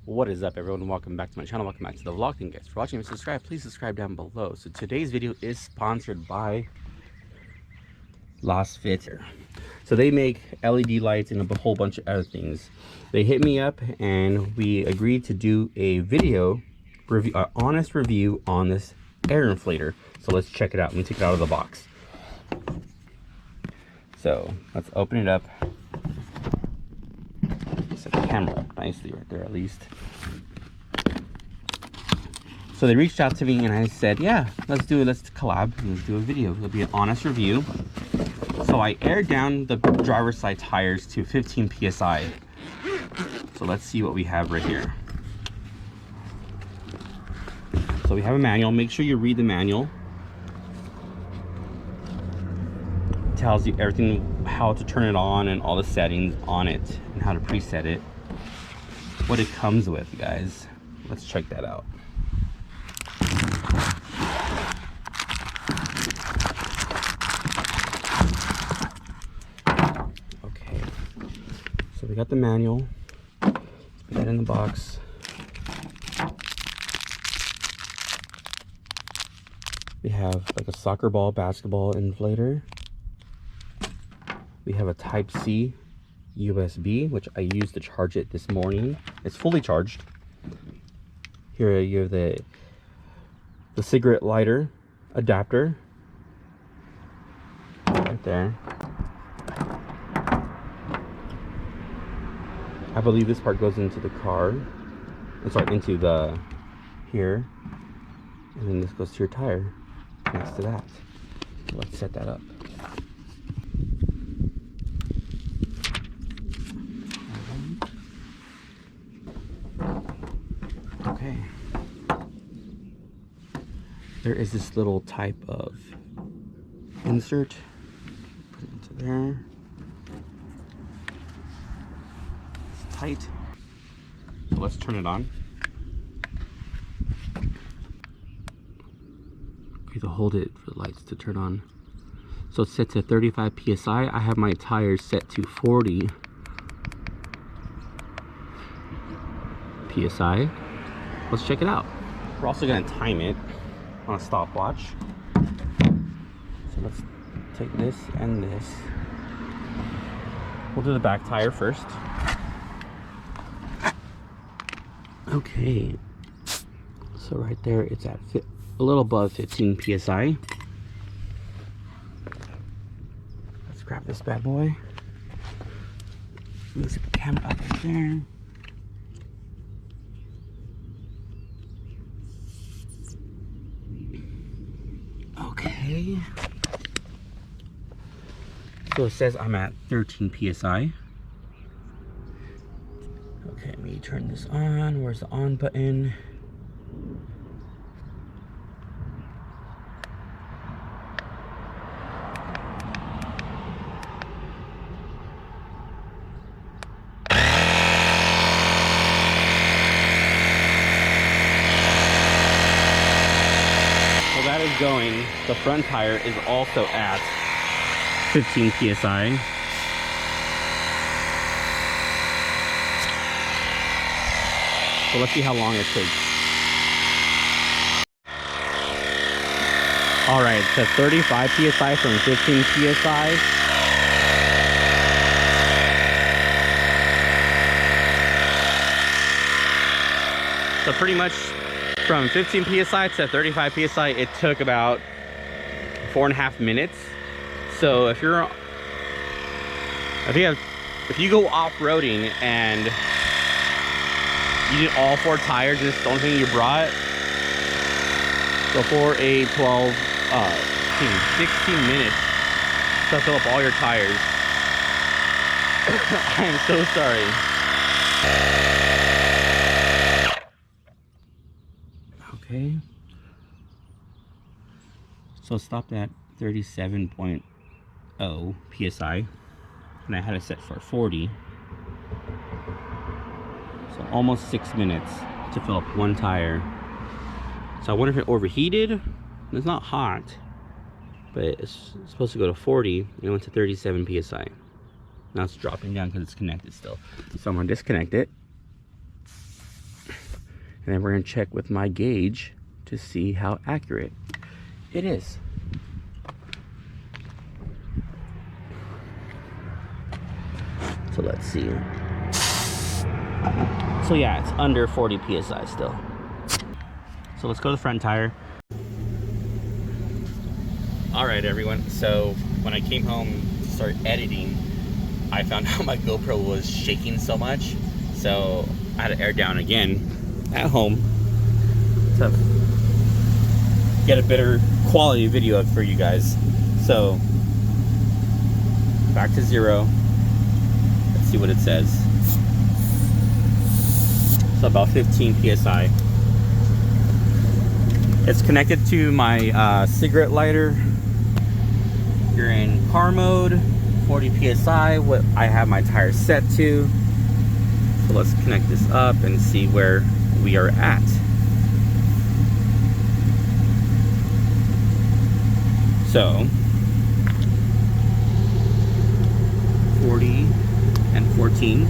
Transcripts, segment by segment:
What is up, everyone? Welcome back to my channel. Welcome back to the vlog. Thank you guys for watching. If you subscribe, please subscribe down below. So today's video is sponsored by LASFIT. So they make LED lights and a whole bunch of other things. They hit me up and we agreed to do a video review, honest review on this air inflator. So let's check it out. Let me take it out of the box. So let's open it up. Set the camera up nicely right there, at least. So they reached out to me and I said, yeah, let's do it. Let's collab. Let's do a video. It'll be an honest review. So I aired down the driver's side tires to 15 psi. So let's see what we have right here. So we have a manual. Make sure you read the manual. It tells you everything, how to turn it on and all the settings on it and how to preset it. What it comes with, guys. Let's check that out. Okay, so we got the manual. Let's put that in the box. We have like a soccer ball, basketball inflator. We have a Type-C USB, which I used to charge it this morning. It's fully charged. Here you have the cigarette lighter adapter right there. I believe this part goes into the car. I'm sorry, into the here, and then this goes to your tire next to that. So let's set that up. Okay. There is this little type of insert. Put it into there. It's tight. So let's turn it on. Okay, to hold it for the lights to turn on. So it's set to 35 psi. I have my tires set to 40 psi. Let's check it out. We're also going to time it on a stopwatch. So let's take this and this. We'll do the back tire first. Okay. So right there, it's at a little above 15 psi. Let's grab this bad boy. Let me set the camera up right there. Okay. So it says I'm at 13 psi. Okay, let me turn this on. Where's the on button? That is going. The front tire is also at 15 psi. So let's see how long it takes. All right, so 35 psi from 15 psi. So pretty much from 15 psi to 35 psi, it took about 4.5 minutes. So if you go off-roading and you did all 4 tires, and it's the only thing you brought, so for a 16 minutes to fill up all your tires. I am so sorry. Okay, so it stopped at 37.0 psi, and I had it set for 40. So almost 6 minutes to fill up 1 tire. So I wonder if it overheated. It's not hot, but it's supposed to go to 40. It went to 37 psi. Now it's dropping down because it's connected still. So I'm gonna disconnect it. and then we're gonna check with my gauge to see how accurate it is. So let's see. So yeah, it's under 40 psi still. So let's go to the front tire. All right, everyone. So when I came home to start editing, I found out my GoPro was shaking so much. So I had to air down again at home to get a better quality video for you guys. So back to 0. Let's see what it says. So about 15 psi. It's connected to my cigarette lighter. You're in car mode, 40 psi, what I have my tires set to. So let's connect this up and see where we are at. So 40 and 14.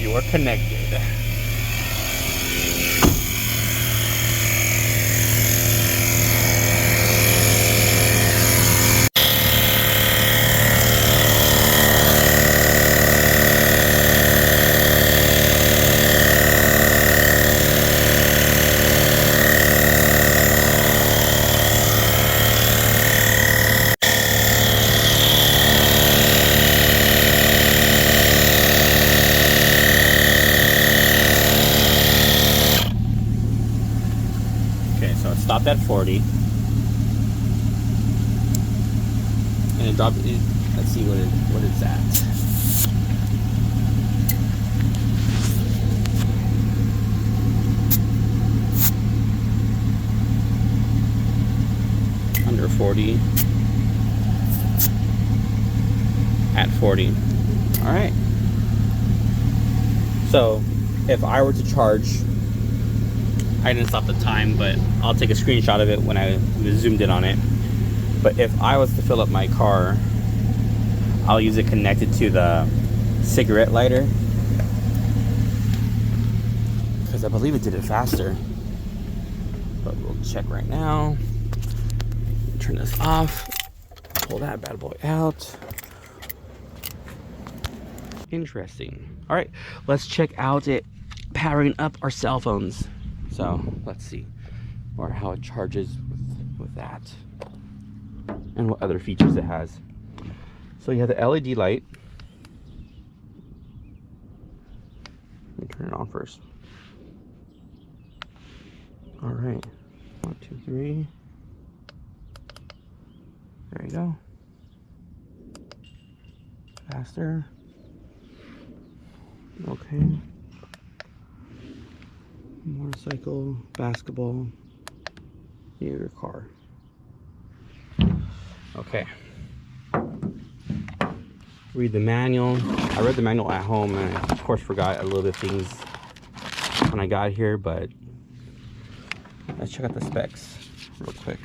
You are connected. Okay, so it stopped at 40. And it dropped it. Let's see what it's at. Under 40. At 40. All right. So if I were to charge, I didn't stop the time, but I'll take a screenshot of it when I zoomed in on it. But if I was to fill up my car, I'll use it connected to the cigarette lighter, because I believe it did it faster. But we'll check right now. Turn this off. Pull that bad boy out. Interesting. All right, let's check out it powering up our cell phones. So let's see, or how it charges with that, and what other features it has. So you have the LED light. Let me turn it on first. All right, 1, 2, 3. There you go. Faster. Okay. Motorcycle, basketball, your car. Okay. Read the manual. I read the manual at home, and I of course forgot a little bit of things when I got here, but let's check out the specs real quick.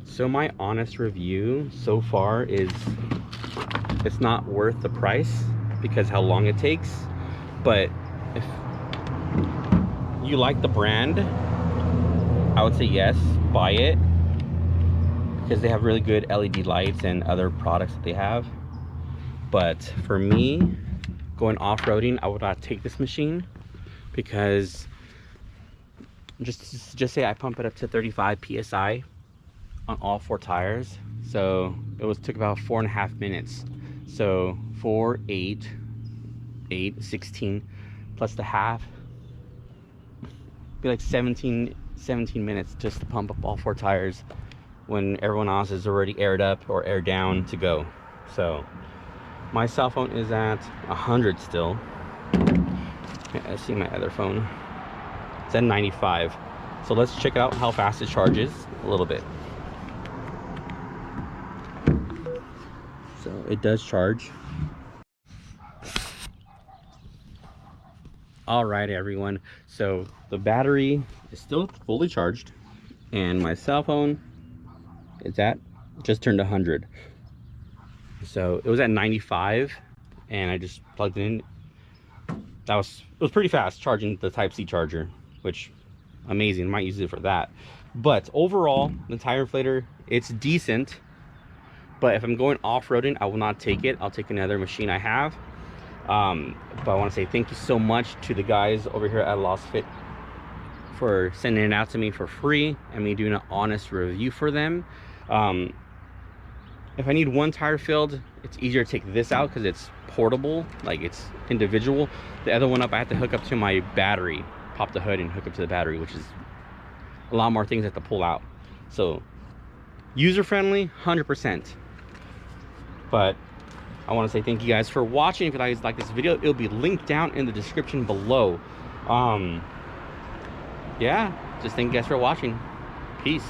So my honest review so far is it's not worth the price because how long it takes. But if you like the brand, I would say yes, buy it, because they have really good LED lights and other products that they have. But for me, going off-roading, I would not take this machine, because just say I pump it up to 35 psi on all 4 tires, so it took about 4.5 minutes. So 4, 8, 16 plus the half, be like 17 minutes just to pump up all 4 tires when everyone else is already aired up or aired down to go. So my cell phone is at 100 still. Okay, I see my other phone. It's at 95. So let's check out how fast it charges a little bit. So it does charge. All right, everyone. So the battery is still fully charged, and my cell phone is at just turned 100. So it was at 95, and I just plugged it in. It was pretty fast charging the Type-C charger, which amazing. Might use it for that. But overall, the tire inflator, it's decent. But if I'm going off-roading, I will not take it. I'll take another machine I have. But I want to say thank you so much to the guys over here at LASFIT for sending it out to me for free and me doing an honest review for them. If I need one tire filled, it's easier to take this out because it's portable, like it's individual. The other one up, I have to hook up to my battery, pop the hood and hook up to the battery, which is a lot more things I have to pull out. So user-friendly, 100%. But I want to say thank you guys for watching. If you guys like this video, it'll be linked down in the description below. Yeah, just thank you guys for watching. Peace.